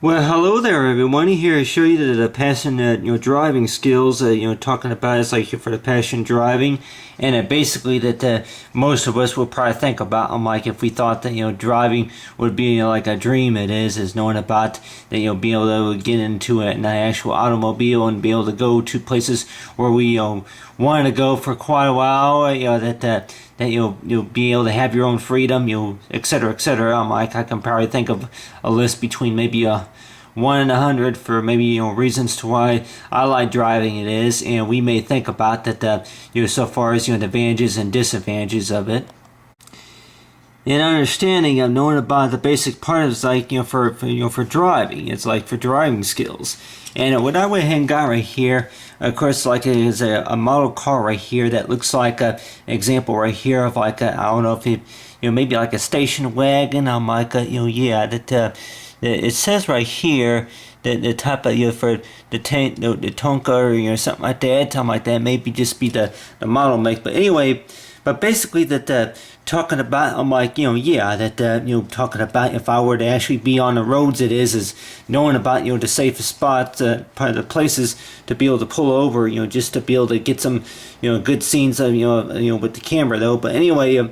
Well, hello there, everyone. Here to show you the passion, driving skills. Talking about it's like for the passion driving, and basically that most of us would probably think about. Like if we thought that driving would be like a dream, it is knowing about that being able to get into an actual automobile and be able to go to places where we wanted to go for quite a while. That you'll be able to have your own freedom, etc. etc. Like I can probably think of a list between maybe 1 and 100 for maybe reasons to why I like driving it is, and we may think about that so far as the advantages and disadvantages of it. And understanding of knowing about the basic part is like for driving. It's like for driving skills. And what I went ahead and got right here, of course, like it is a model car right here that looks like a example right here of like I don't know if it maybe like a station wagon. I'm like yeah that it says right here that the type of for the Tonka or something like that maybe just be the model make. But anyway. But basically, that talking about, I'm like, yeah, that talking about if I were to actually be on the roads, it is knowing about the safest spots, part of the places to be able to pull over, just to be able to get some, good scenes of, with the camera though. But anyway,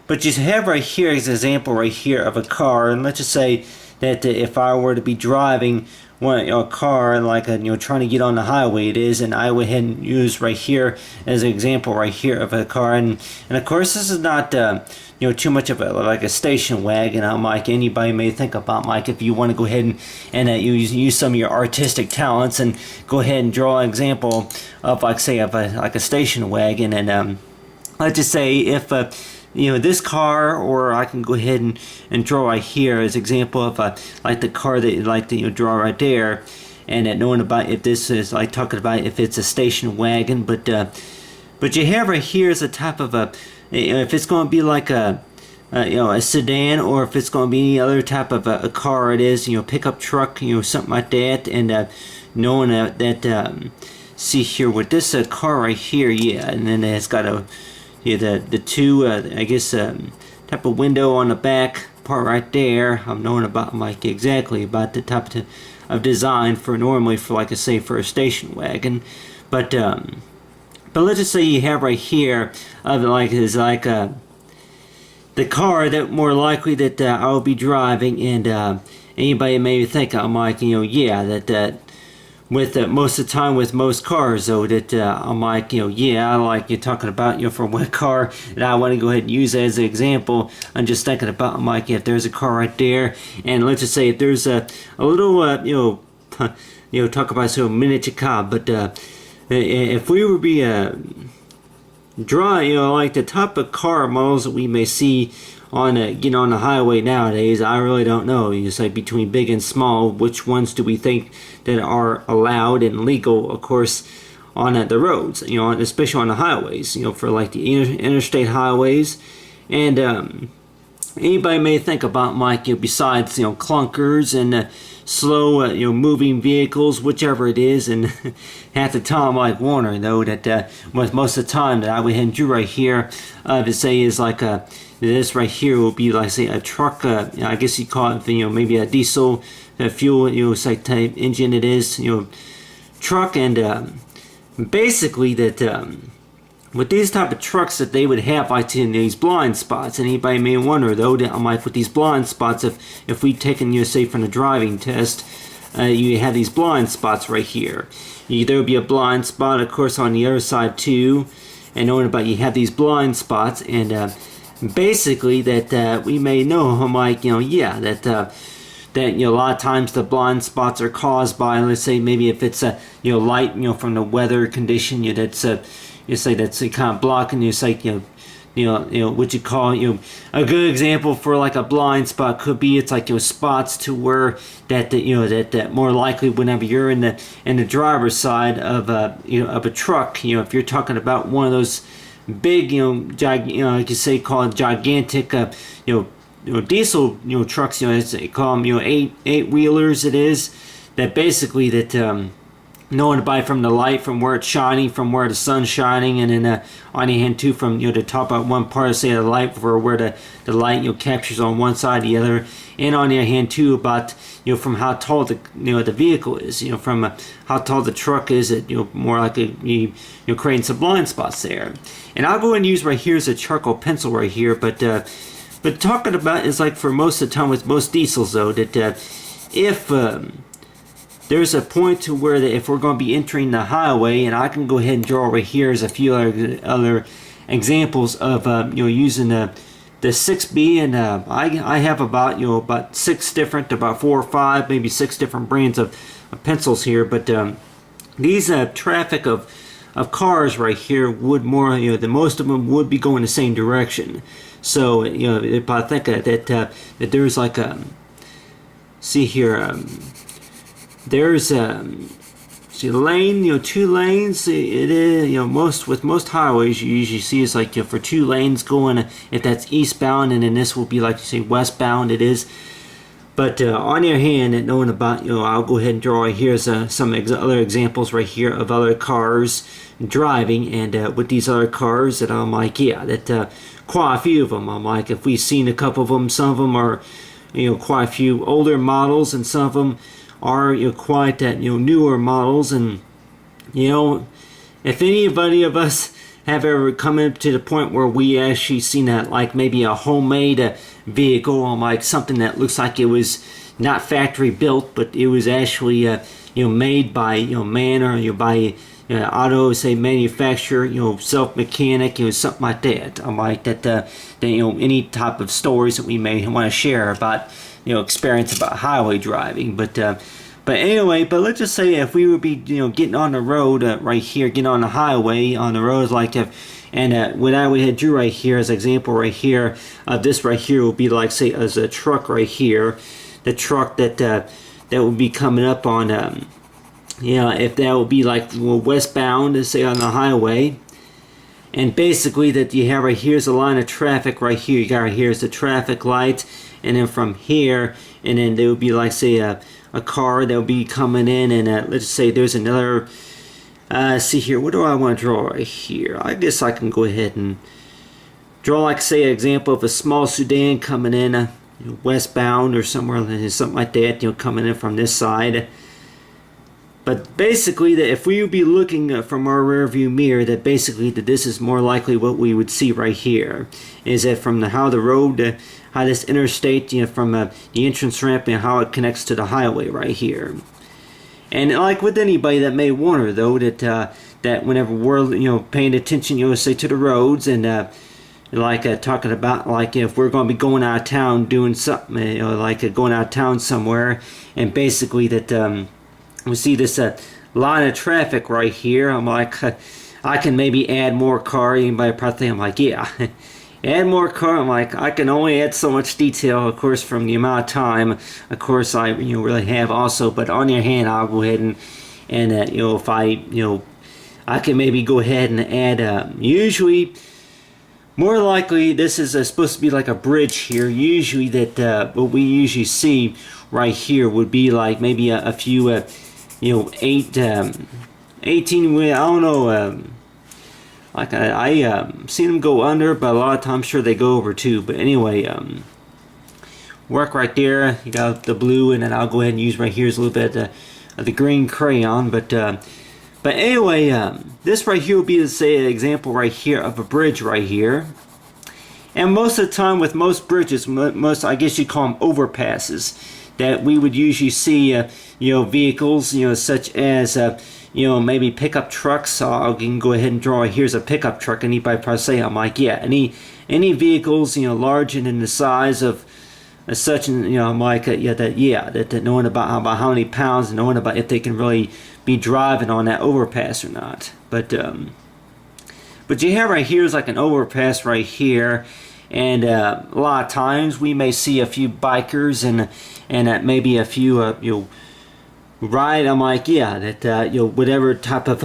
but you have right here as an example right here of a car, and let's just say that if I were to be driving a car like trying to get on the highway it is, and I went ahead and use right here as an example right here of a car, and of course this is not too much of a station wagon. I'm like anybody may think about like if you want to go ahead and use some of your artistic talents and go ahead and draw an example of like say of a station wagon, and let's just say if this car, or I can go ahead and draw right here as example of like the car that you like to draw right there, and knowing about if this is like talking about if it's a station wagon, but you have right here is a type of if it's going to be like a sedan, or if it's going to be any other type of a car, it is pickup truck, something like that, and knowing that see here with this car right here, yeah, and then it's got a the two I guess type of window on the back part right there. I'm knowing about like exactly about the type of design for normally for like I say for a station wagon, but let's just say you have right here of like is like the car that more likely that I'll be driving, and anybody may think I'm like yeah that with most of the time with most cars though that I'm like yeah I like you're talking about for one car that I want to go ahead and use as an example. I'm just thinking about I'm like if there's a car right there, and let's just say if there's a little talk about so miniature car, but if we would be draw like the type of car models that we may see on on the highway nowadays, I really don't know. You say between big and small, which ones do we think that are allowed and legal, of course, on the roads, especially on the highways, for like the interstate highways, and anybody may think about like besides clunkers and slow moving vehicles, whichever it is, and half the time like Warner though that most of the time that I would hand you right here to say is like this right here will be like say a truck, I guess you call it maybe a diesel fuel say type engine it is truck, and basically that with these type of trucks that they would have like in these blind spots, and anybody may wonder though that I'm like with these blind spots, if we taken say from the driving test, you have these blind spots right here. There would be a blind spot of course on the other side too, and knowing about you have these blind spots, and basically that we may know I'm like yeah that a lot of times the blind spots are caused by, let's say maybe if it's a light from the weather condition that's you say that's kind of blocking you. It's like what you call a good example for like a blind spot could be it's like spots to where that more likely whenever you're in the driver's side of of a truck, if you're talking about one of those big like you say called gigantic diesel trucks, they call them eight wheelers, it is that basically that knowing by from the light, from where it's shining, from where the sun's shining, and then on your hand too, from the top of one part of say the light, for where the light captures on one side, the other, and on your hand too about from how tall the the vehicle is, from how tall the truck is, it more like creating some blind spots there. And I'll go and use right here as a charcoal pencil right here, but talking about is like for most of the time with most diesels though, that if there's a point to where that if we're going to be entering the highway, and I can go ahead and draw right here as a few other examples of using the 6B, and I have about 6 different, about 4 or 5, maybe 6 different brands of pencils here, but these traffic of cars right here would more the most of them would be going the same direction. So if I think that there's like see here. There's see the lane, 2 lanes. It is with most highways you usually see is like for 2 lanes going, if that's eastbound, and then this will be like you say westbound. It is, but on your hand, and knowing about I'll go ahead and draw right here some other examples right here of other cars driving, and with these other cars that I'm like that quite a few of them. I'm like if we've seen a couple of them, some of them are quite a few older models, and some of them are quite that newer models. And if anybody of us have ever come up to the point where we actually seen that like maybe a homemade vehicle, on like something that looks like it was not factory built, but it was actually made by man, or by auto say manufacturer, self mechanic, something like that. I'm like that any type of stories that we may want to share about experience about highway driving. But anyway, but let's just say if we would be getting on the road right here, getting on the highway on the road, like if, and what I would have drew right here as an example right here, this right here would be like say as a truck right here, the truck that would be coming up on if that would be like westbound, say on the highway. And basically that you have right here's a line of traffic right here. You got right here's the traffic light, and then from here, and then there would be like say a car that would be coming in, and let's say there's another see here, what do I want to draw right here? I guess I can go ahead and draw like say an example of a small sedan coming in westbound or somewhere, something like that, coming in from this side. But basically, that if we would be looking from our rear view mirror, that basically that this is more likely what we would see right here, is that from how the road, how this interstate, from the entrance ramp, and how it connects to the highway right here. And like with anybody that may wonder though, that whenever we're paying attention, say to the roads, and like talking about like if we're going to be going out of town doing something, like going out of town somewhere, and basically that. We see this line of traffic right here. I'm like, I can maybe add more car. Anybody probably think I'm like, yeah, add more car. I'm like, I can only add so much detail, of course, from the amount of time, of course, I really have also. But on your hand, I'll go ahead and if I can maybe go ahead and add. Usually, more likely, this is supposed to be like a bridge here. Usually, that what we usually see right here would be like maybe a few. 18 I don't know, like I seen them go under, but a lot of times sure they go over too. But anyway, work right there. You got the blue, and then I'll go ahead and use right here is a little bit of the green crayon. But anyway, this right here would be, to say, an example right here of a bridge right here. And most of the time with most bridges, most, I guess you call them overpasses, that we would usually see vehicles such as maybe pickup trucks. I can go ahead and draw, here's a pickup truck. Anybody probably say, I'm like, yeah, any vehicles large and in the size of such, and I'm like, that knowing about how many pounds, and knowing about if they can really be driving on that overpass or not. But you have right here is like an overpass right here. And a lot of times we may see a few bikers and maybe a few ride. I'm like, yeah, that whatever type of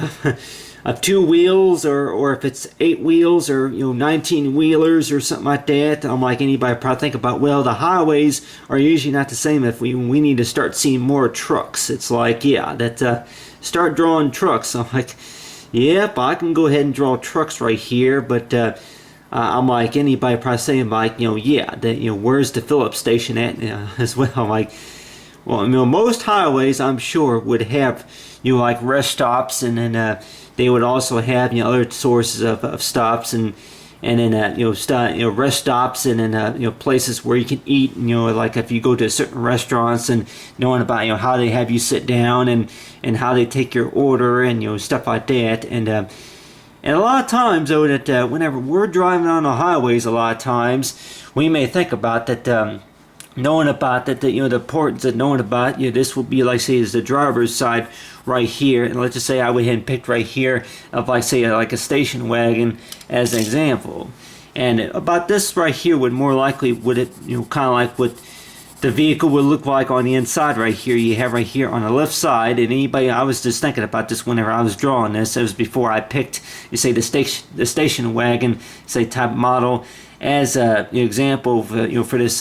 of 2 wheels, or if it's 8 wheels, or 19 wheelers or something like that. I'm like, anybody probably think about, well, the highways are usually not the same. If we need to start seeing more trucks, it's like, yeah, that start drawing trucks. I'm like, yep, I can go ahead and draw trucks right here, but I'm like, anybody probably saying, like, yeah, that, where's the Phillips station at, as well. I'm like, well, most highways, I'm sure, would have, like rest stops, and then they would also have, other sources of stops, and then rest stops, and then places where you can eat. Like if you go to certain restaurants, and knowing about how they have you sit down, and how they take your order, and stuff like that. And a lot of times, though, that whenever we're driving on the highways, a lot of times we may think about that. Knowing about that, the importance of knowing about, this will be, like, say, is the driver's side right here, and let's just say I went ahead and picked right here of, like, say, like a station wagon as an example. And about this right here would more likely, would it, kind of like what the vehicle would look like on the inside right here. You have right here on the left side, and anybody, I was just thinking about this whenever I was drawing this. It was before I picked, you say, the station wagon, say, type model, as an example of, for this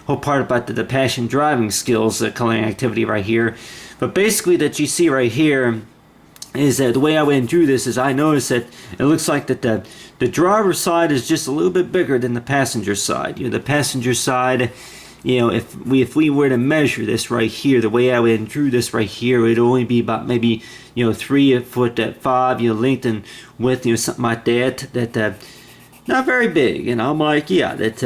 whole part about the passion driving skills coloring activity right here. But basically, that you see right here is that the way I went through this is I noticed that it looks like that the driver's side is just a little bit bigger than the passenger side. The passenger side, if we were to measure this right here, the way I went and drew this right here, it would only be about maybe 3'5" length and width, something like that. Not very big. And I'm like, yeah, that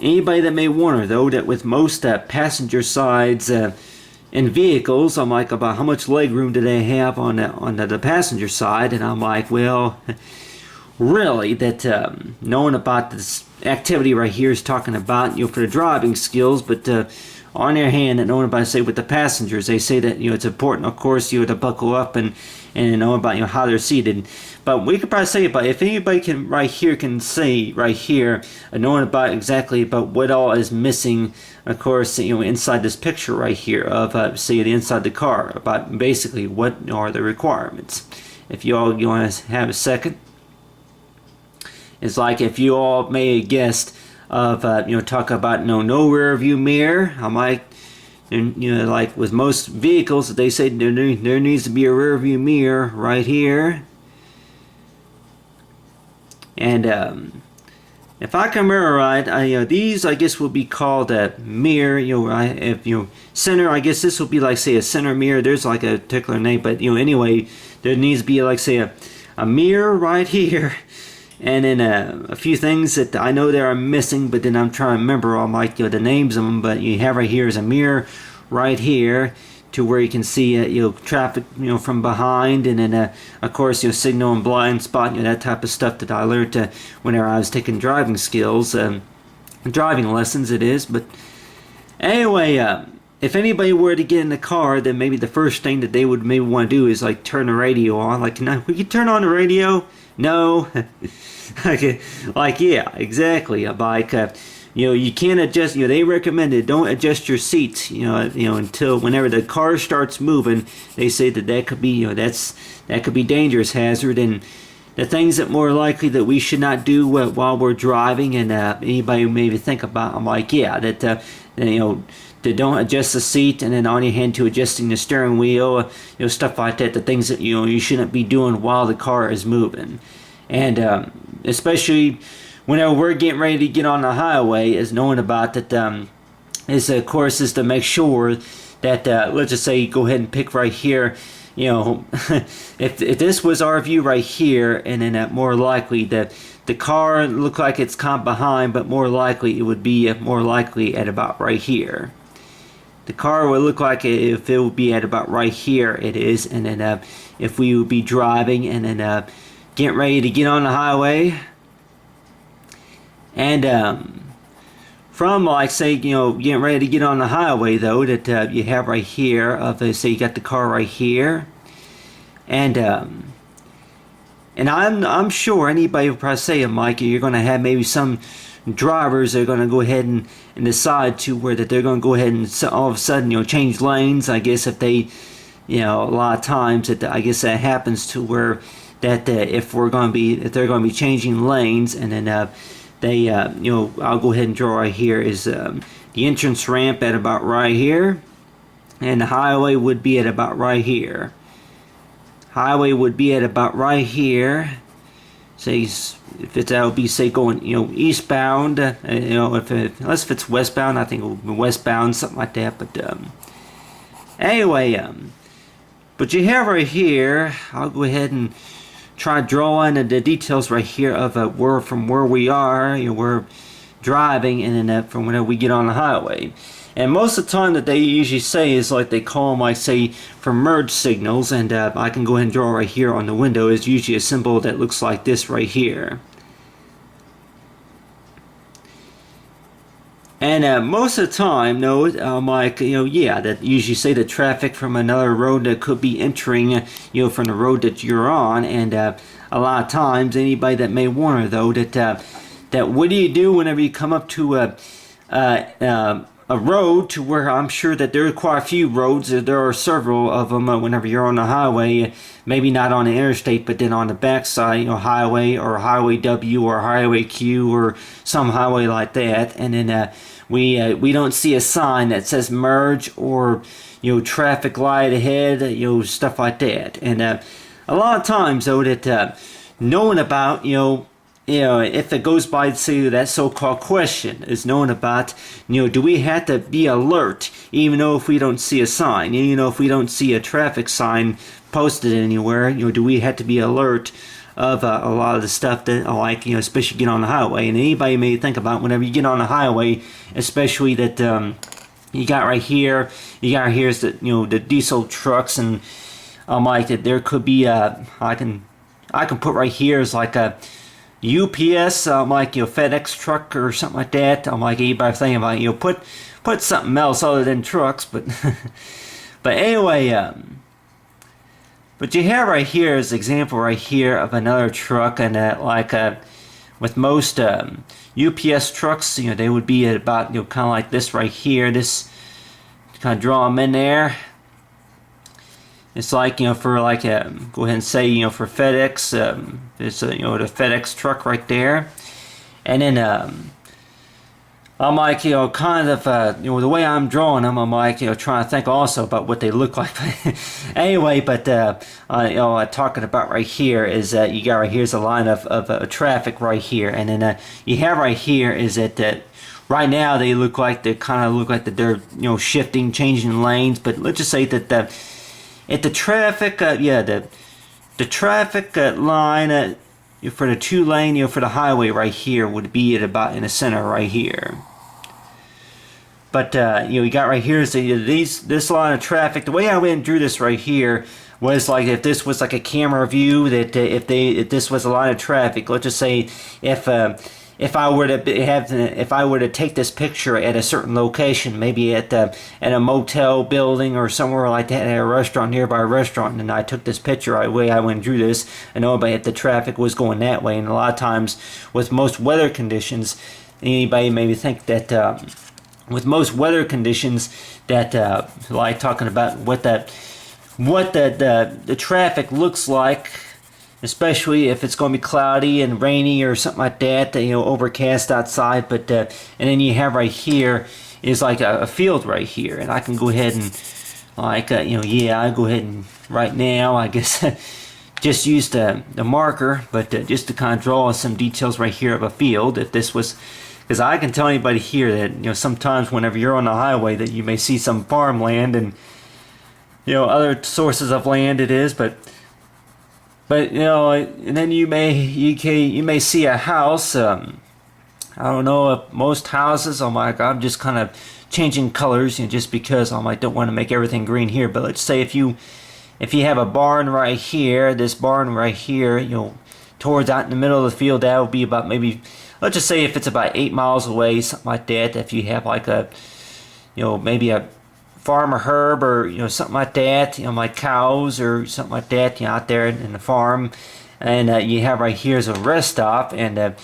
anybody that may wonder, though, that with most passenger sides in vehicles, I'm like, about how much leg room do they have on the passenger side? And I'm like, well, really, that knowing about this activity right here is talking about, for the driving skills, but on their hand, and knowing about, say, with the passengers, they say that, it's important, of course, to buckle up and know about, how they're seated. But we could probably say about, if anybody can right here can say right here, knowing about exactly about what all is missing, of course, inside this picture right here of, say, the inside the car, about basically what are the requirements. If you want to have a second, it's like if you all may have guessed of, talk about, no rear view mirror. I'm like, like with most vehicles, they say there needs to be a rear view mirror right here. And if I can remember right, these, I guess, will be called a mirror. If center, I guess this will be like, say, a center mirror. There's like a particular name, but anyway, there needs to be, like, say, a mirror right here. And then a few things that I know that are missing, but then I'm trying to remember all, like, the names of them. But you have right here is a mirror right here to where you can see traffic from behind, and then of course signal and blind spot, that type of stuff that I learned whenever I was taking driving skills, driving lessons it is. But anyway, if anybody were to get in the car, then maybe the first thing that they would maybe want to do is, like, turn the radio on. Like, we can turn on the radio? No. Like, yeah, exactly. Like, you can't adjust. They recommended don't adjust your seats. Until whenever the car starts moving. They say that could be that could be dangerous hazard, and the things that more likely that we should not do while we're driving. And anybody who maybe think about, I'm like, yeah, that to don't adjust the seat, and then on your hand to adjusting the steering wheel, stuff like that. The things that you shouldn't be doing while the car is moving, and especially whenever we're getting ready to get on the highway, is knowing about that. Is of course is to make sure that let's just say go ahead and pick right here. If this was our view right here, and then more likely that the car look like it's kind of behind, but more likely it would be more likely at about right here. The car would look like if it would be at about right here, it is. And then if we would be driving and then getting ready to get on the highway, and from, like, say, getting ready to get on the highway, though, that you have right here of, say, you got the car right here, and I'm sure anybody would probably say, Mike, you're going to have maybe some drivers that are going to go ahead and decide to where that they're going to go ahead and all of a sudden change lanes. I guess if they you know, a lot of times I guess that happens to where that if they're going to be changing lanes, and then they you know, I'll go ahead and draw right here is the entrance ramp at about right here, and the highway would be at about right here. Highway would be at about right here. Say if that would be, say, going, you know, eastbound, you know, unless if it's westbound, I think it would be westbound, something like that. But anyway, but you have right here, I'll go ahead and try to draw in the details right here of from where we are, you know, we're driving, and then from whenever we get on the highway. And most of the time that they usually say is like they call them, like, say, for merge signals, and I can go ahead and draw right here on the window is usually a symbol that looks like this right here. And most of the time, no, like, you know, yeah, that usually say the traffic from another road that could be entering, you know, from the road that you're on. And a lot of times, anybody that may wonder, though, that what do you do whenever you come up to a road to where I'm sure that there are quite a few roads, there are several of them whenever you're on the highway, maybe not on the interstate, but then on the backside, you know, highway or highway W or highway Q or some highway like that. And then we don't see a sign that says merge or, you know, traffic light ahead, you know, stuff like that. And a lot of times, though, that knowing about, you know, if it goes by, say, that so-called question is knowing about, you know, do we have to be alert even though if we don't see a sign, you know, if we don't see a traffic sign posted anywhere, you know, do we have to be alert of a lot of the stuff that, like, you know, especially get on the highway. And anybody may think about whenever you get on the highway, especially that you got right here is the, you know, the diesel trucks, and like that there could be I can put right here is like a UPS, like, you know, FedEx truck or something like that. I'm like, anybody thinking about, you know, put something else other than trucks, but but anyway, but you have right here is an example right here of another truck, and like with most UPS trucks, you know, they would be at about, you know, kind of like this right here. This kind of draw them in there. It's like, you know, for like go ahead and say, you know, for FedEx, it's you know, the FedEx truck right there, and then I'm like, you know, kind of you know, the way I'm drawing them, I'm like, you know, trying to think also about what they look like. Anyway, but you know, talking about right here is you got right here's a line of traffic right here, and then you have right here is that right now they look like they're you know, shifting, changing lanes, but let's just say that at the traffic, the traffic line for the 2-lane, you know, for the highway right here would be at about in the center right here. But you know, you got right here is this line of traffic. The way I went and drew this right here was like if this was like a camera view, that if this was a line of traffic. Let's just say if I were to take this picture at a certain location, maybe at a motel building or somewhere like that, at a restaurant, nearby a restaurant, and I took this picture right away, I went and drew this, and nobody if the traffic was going that way. And a lot of times with most weather conditions, anybody maybe think that with most weather conditions that like talking about what the traffic looks like, especially if it's going to be cloudy and rainy or something like that, you know, overcast outside. But and then you have right here is like a field right here, and I can go ahead and like you know, yeah, I go ahead and right now I guess just use the marker, but just to kind of draw some details right here of a field. If this was, because I can tell anybody here that, you know, sometimes whenever you're on the highway that you may see some farmland and, you know, other sources of land it is, but you know, and then you may see a house. I don't know if most houses, I'm like, I'm just kind of changing colors, you know, just because I don't want to make everything green here. But let's say if you have a barn right here, this barn right here, you know, towards out in the middle of the field, that would be about maybe, let's just say if it's about 8 miles away, something like that. If you have like a, you know, maybe a farmer herb or, you know, something like that, you know, like cows or something like that, you know, out there in the farm, and you have right here is a rest stop, and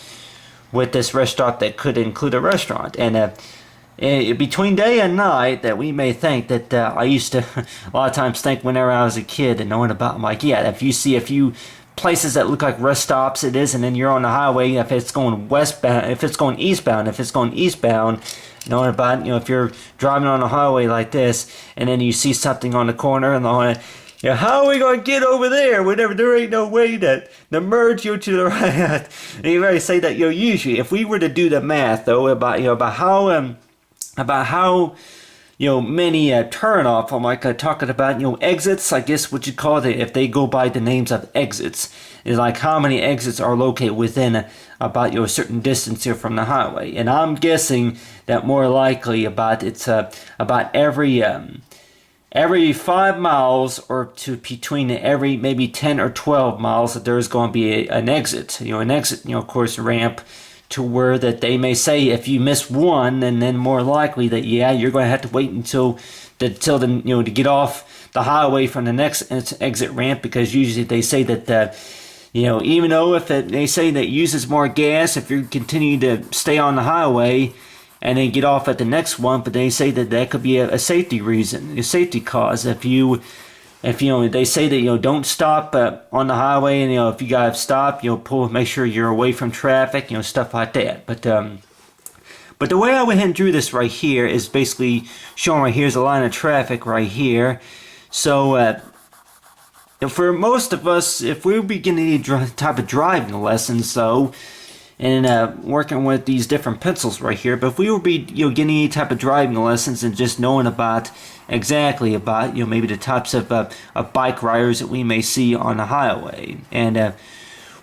with this rest stop that could include a restaurant, and between day and night, that we may think that I used to a lot of times think whenever I was a kid and knowing about, I'm like, yeah, if you see a few places that look like rest stops, it is, and then you're on the highway, if it's going westbound, if it's going eastbound, knowing about, if you're driving on a highway like this, and then you see something on the corner and on it, how are we going to get over there whenever there ain't no way that the merge you to the right? And you already say that, usually, if we were to do the math, though, about how many turnoff, I'm like talking about, exits, I guess what you call it, if they go by the names of exits, is like how many exits are located within about a certain distance here from the highway. And I'm guessing that more likely about every 5 miles or to between every maybe 10 or 12 miles that there's going to be an exit, of course, ramp, to where that they may say if you miss one, and then more likely that you're going to have to wait until to get off the highway from the next exit ramp, because usually they say that even though if they say that uses more gas if you continue to stay on the highway and then get off at the next one, but they say that could be a safety reason, a safety cause. If they say that don't stop on the highway, and if you gotta stop, make sure you're away from traffic, stuff like that. But the way I went ahead and drew this right here is basically showing right here's a line of traffic right here. So for most of us, if we're beginning any type of driving lessons, and working with these different pencils right here, but if we were getting any type of driving lessons and just knowing about exactly about maybe the types of bike riders that we may see on the highway, and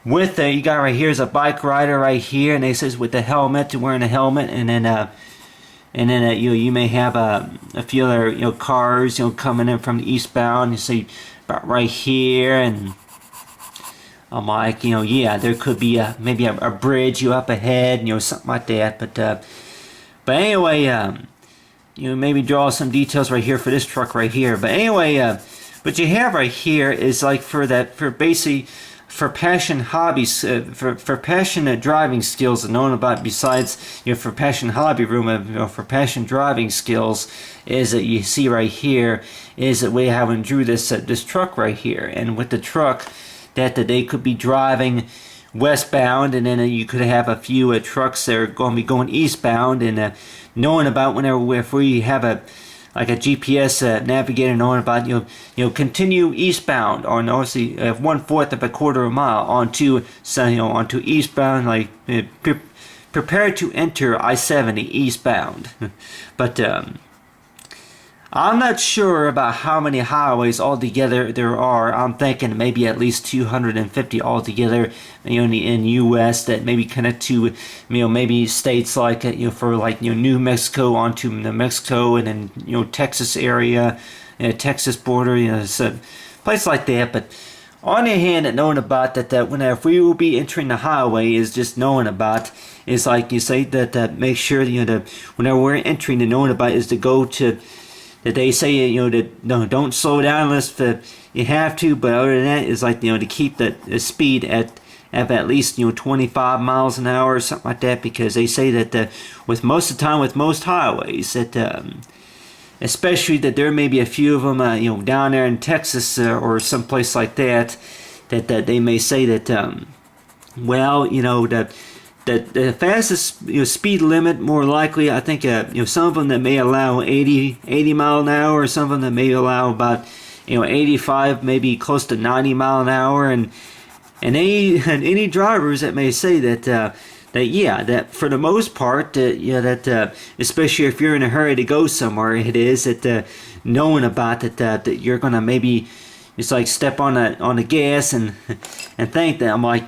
with you got right here is a bike rider right here, and it says with the helmet, wearing a helmet, and then you may have a few other cars coming in from the eastbound. You see about right here, and I'm like, there could be maybe a bridge up ahead, something like that. But anyway, maybe draw some details right here for this truck right here. But anyway, what you have right here is like for passion hobbies, for passionate driving skills, and known about besides for passion hobby room, for passion driving skills, is that you see right here is that we haven't drew this truck right here, and with the truck that they could be driving westbound, and then you could have a few trucks that are going to be going eastbound, and knowing about if we have a GPS navigator, knowing about continue eastbound, or obviously 1/4 of a quarter of a mile onto eastbound, like prepare to enter I-70 eastbound. But I'm not sure about how many highways altogether there are. I'm thinking maybe at least 250 altogether, in the U.S. that maybe connect to, maybe states like, New Mexico onto New Mexico, and then, Texas area, Texas border, so place like that. But on the hand, knowing about that whenever we will be entering the highway is just knowing about, is like you say that make sure, whenever we're entering, the knowing about is to go to, that they say, that don't slow down unless you have to, but other than that is like, to keep the speed at least 25 miles an hour or something like that, because they say that with most of the time with most highways that especially that there may be a few of them down there in Texas or someplace like that they may say that that the fastest speed limit, more likely, I think some of them that may allow 80 mile an hour, some of them that may allow about 85, maybe close to 90 mile an hour, and any drivers that may say that for the most part that especially if you're in a hurry to go somewhere, it is that knowing about that you're gonna maybe it's like step on the gas and think that I'm like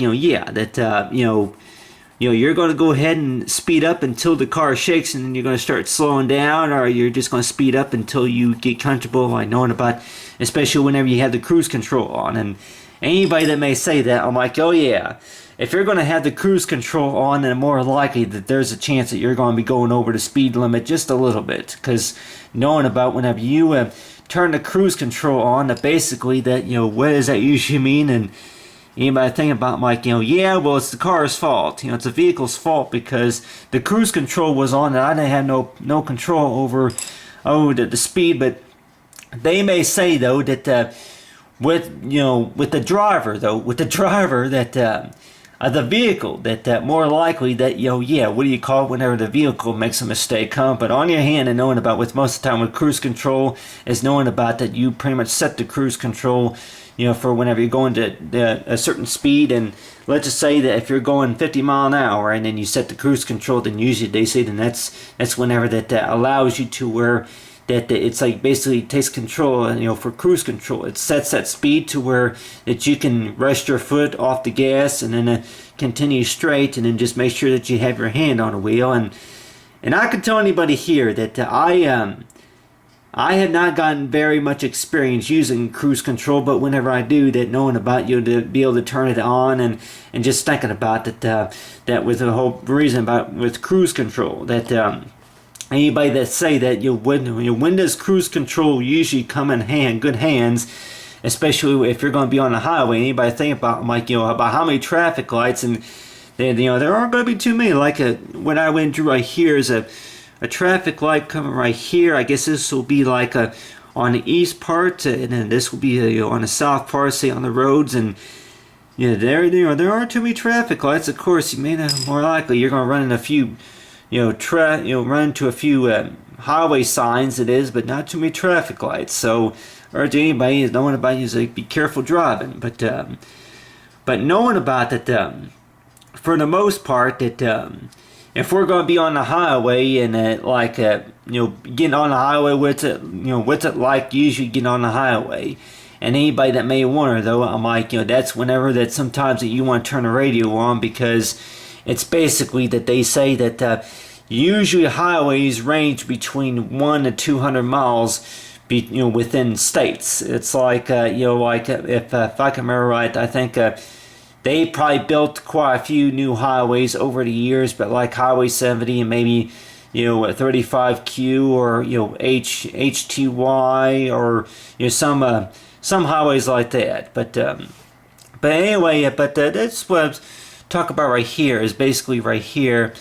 you're going to go ahead and speed up until the car shakes, and then you're going to start slowing down, or you're just going to speed up until you get comfortable, like knowing about, especially whenever you have the cruise control on. And anybody that may say that, I'm like, oh yeah, if you're going to have the cruise control on, then more likely that there's a chance that you're going to be going over the speed limit just a little bit, because knowing about whenever you turn the cruise control on, that basically that what does that usually mean, anybody think about like, yeah, well, it's the car's fault. It's the vehicle's fault because the cruise control was on and I didn't have no control over the speed. But they may say though that with the driver that of the vehicle that more likely that yeah, what do you call it whenever the vehicle makes a mistake, huh? But on your hand and knowing about with most of the time with cruise control is knowing about that you pretty much set the cruise control for whenever you're going to a certain speed. And let's just say that if you're going 50 mile an hour and then you set the cruise control, then usually they say then that's whenever that allows you to where that it's like basically takes control, for cruise control. It sets that speed to where that you can rest your foot off the gas and then continue straight, and then just make sure that you have your hand on the wheel. And I can tell anybody here that I have not gotten very much experience using cruise control, but whenever I do, that knowing about to be able to turn it on and just thinking about that with the whole reason about with cruise control that. Anybody that say that when does cruise control usually come in good hands, especially if you're going to be on the highway? Anybody think about like about how many traffic lights, and there aren't going to be too many. Like what I went through right here is a traffic light coming right here. I guess this will be like on the east part, and then this will be on the south part, say on the roads. And there aren't too many traffic lights. Of course, you may not, more likely you're going to run in a few. Run into a few highway signs, it is, but not too many traffic lights. So, urge anybody who's knowing about you, like, be careful driving. But knowing about that, for the most part, that if we're going to be on the highway and getting on the highway, what's it like usually getting on the highway? And anybody that may wonder, though, I'm like, that's whenever that sometimes that you want to turn the radio on, because it's basically that they say that usually highways range between 1 to 200 miles, within states. It's like if I can remember right, I think they probably built quite a few new highways over the years, but like Highway 70 and maybe 35Q or HTY or some highways like that. But anyway, that's what I'm talk about right here is basically right here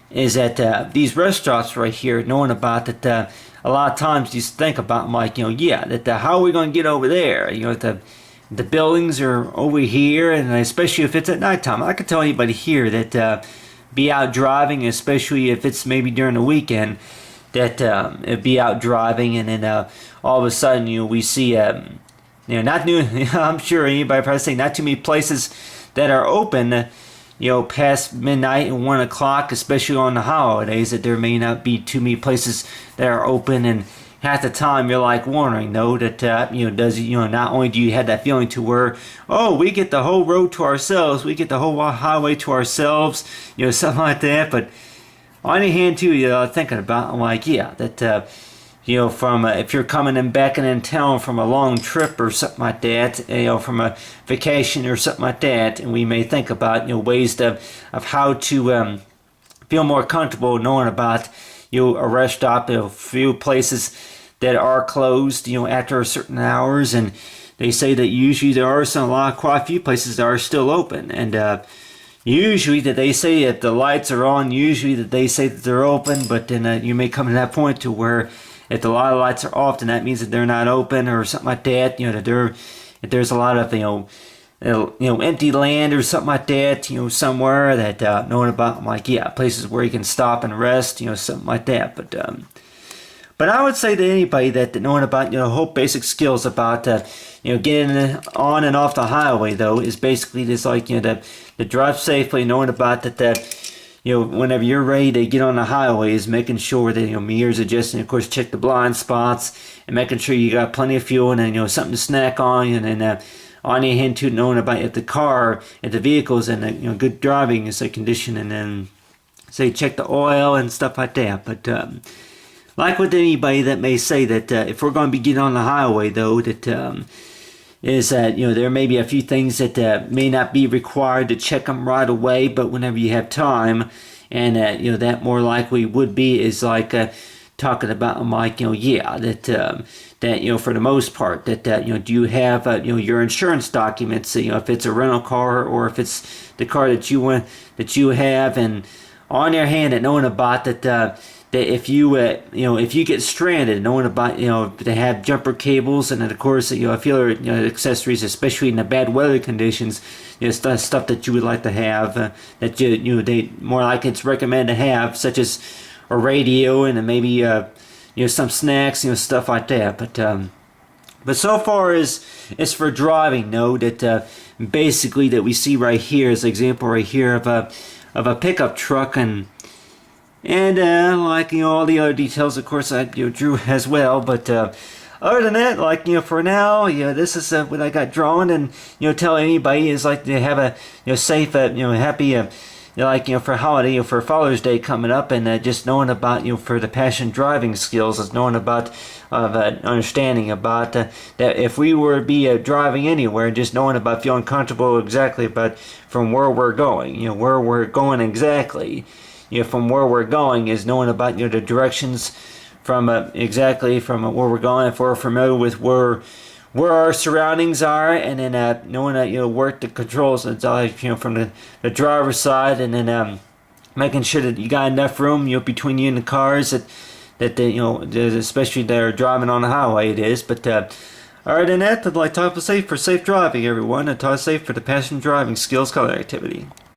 is that these restaurants right here, knowing about that a lot of times you think about them like how are we going to get over there? The buildings are over here, and especially if it's at nighttime. I can tell anybody here that be out driving, especially if it's maybe during the weekend, that be out driving and then all of a sudden we see not new. I'm sure anybody probably say not too many places that are open. Past midnight and 1 o'clock, especially on the holidays, that there may not be too many places that are open. And half the time you're like wondering, though, that not only do you have that feeling to where, we get the whole road to ourselves, we get the whole highway to ourselves, something like that. But on the hand too, thinking about, I'm like, that. From if you're coming in back in town from a long trip or something like that, from a vacation or something like that, and we may think about ways of how to feel more comfortable knowing about a rest stop, a few places that are closed after certain hours, and they say that usually there are quite a few places that are still open, and usually that they say that the lights are on, usually that they say that they're open, but then you may come to that point to where if a lot of lights are off, then that means that they're not open or something like that. That if there's a lot of empty land or something like that. Somewhere that knowing about like places where you can stop and rest. Something like that. But I would say to anybody that knowing about whole basic skills about getting on and off the highway though is basically just like the drive safely, knowing about that. Whenever you're ready to get on the highway is making sure that, mirrors adjusting, of course, check the blind spots and making sure you got plenty of fuel and then, something to snack on, and then on your hand too, knowing about if the vehicle's in good driving condition, and then say check the oil and stuff like that. But like with anybody that may say that if we're going to be getting on the highway though, that is that there may be a few things that may not be required to check them right away, but whenever you have time, and that more likely would be is like talking about, Mike, yeah, that for the most part, that do you have your insurance documents, if it's a rental car or if it's the car that you have, and on their hand, and knowing about that if you if you get stranded, knowing about they have jumper cables, and then of course a few other accessories, especially in the bad weather conditions, stuff that you would like to have, that they more like it's recommended to have, such as a radio, and then maybe some snacks, stuff like that. But so far as for driving, know that basically that we see right here is an example right here of a pickup truck, and like all the other details, of course, I drew as well. But other than that, like for now, this is what I got drawn, and tell anybody is like to have a safe, happy. For holiday, for Father's Day coming up, and just knowing about for the passion driving skills, is knowing about understanding about that if we were to be driving anywhere, just knowing about feeling comfortable exactly about from where we're going, where we're going exactly, from where we're going is knowing about the directions from exactly from where we're going, if we're familiar with where our surroundings are, and then knowing that work the controls from the driver's side, and then making sure that you got enough room between you and the cars that especially they're driving on the highway it is. But other than that, I'd like to talk safe for safe driving, everyone, and talk safe for the passion driving skills color activity.